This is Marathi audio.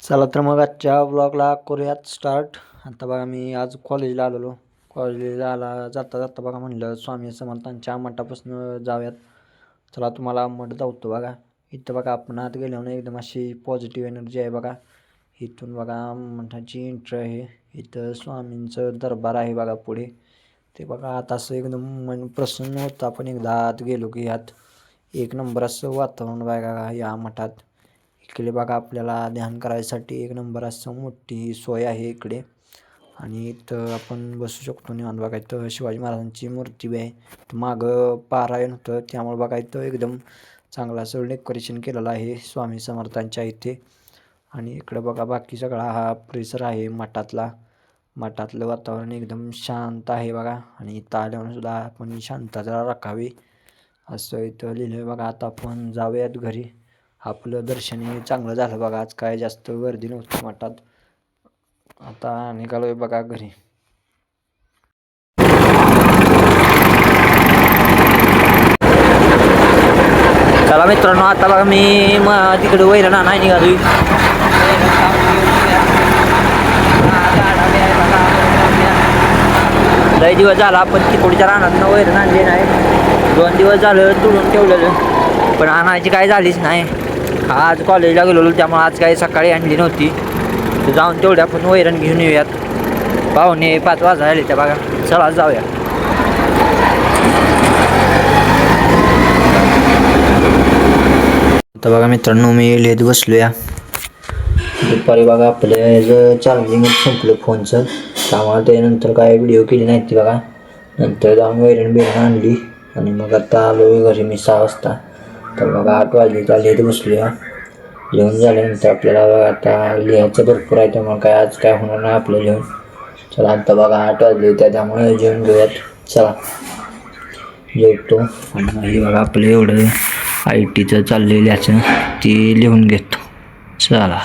चला तर मग आजच्या ब्लॉगला करूयात स्टार्ट. आता बघा मी आज कॉलेजला आलेलो. कॉलेजला जाता जाता बघा म्हणलं स्वामी समर्थांच्या मठापासून जाऊयात. चला तुम्हाला मठ जाऊतो बघा. इथं बघा आपण आत गेल्यावर एकदम अशी पॉझिटिव्ह एनर्जी आहे बघा. इथून बघा मठाची एंट्री आहे. इथं स्वामींचं दरबार आहे बघा पुढे. ते बघा आता असं एकदम मन प्रसन्न होतं आपण एकदा आत गेलो की यात एक नंबर असं वातावरण बघा या मठात. इकडे बघा आपल्याला ध्यान करायसाठी एक नंबर असं मोठी सोय आहे इकडे. आणि इथं आपण बसू शकतो निवांत. बघा इथं शिवाजी महाराजांची मूर्ती बी आहे. मागं पारायण होतं त्यामुळे बघा इथं एकदम चांगलं असं डेकोरेशन केलेलं आहे स्वामी समर्थांच्या इथे. आणि इकडं बघा बाकी सगळा हा परिसर आहे मठातला. मठातलं वातावरण एकदम शांत आहे बघा. आणि इथं आल्यावर सुद्धा आपण शांतता राखावी असं इथं लिहिलं आहे बघा. आता आपण जाऊयात घरी. आपलं दर्शनही चांगलं झालं बघा. आज काय जास्त गर्दी नव्हती मठात. आता निघालोय बघा घरी. चला मित्रांनो आता बघा मी तिकडे वैरण नाही निघालोय. लय दिवस झाला आपण तिकडच्या रानात वैरण आणली नाही. 2 दिवस झालं तुडून ठेवलेलं पण आणायची काय झालीच नाही. आज कॉलेजला गेलो त्यामुळे आज काही सकाळी आणली नव्हती. तर जाऊन तेवढ्या आपण वैरण घेऊन येऊयात. 4:45 वाजले त्या बघा. चला जाऊया. आता बघा मित्रांनो मी लिहित बसलो या. दुपारी बघा आपल्या चार्जिंग संपलं फोनचं त्यामुळे त्यानंतर काय व्हिडिओ केली नाही ती बघा. नंतर जाऊन वैरण आणली आणि मग आता आलो घरी मी 6 वाजता. तर बघा 8 वाजले त्या लिहित बसलो या. लिहून झाल्यानंतर आपल्याला आता लिहायचं भरपूर आहे त्यामुळे काय आज काय होणार नाही आपलं लिहून. चला आता बघा 8 वाजले त्यामुळे जेवण घेऊयात. चला जेवतो आणि बघा आपलं एवढं IT चं चाललेलं याचं ती लिहून घेतो. चला.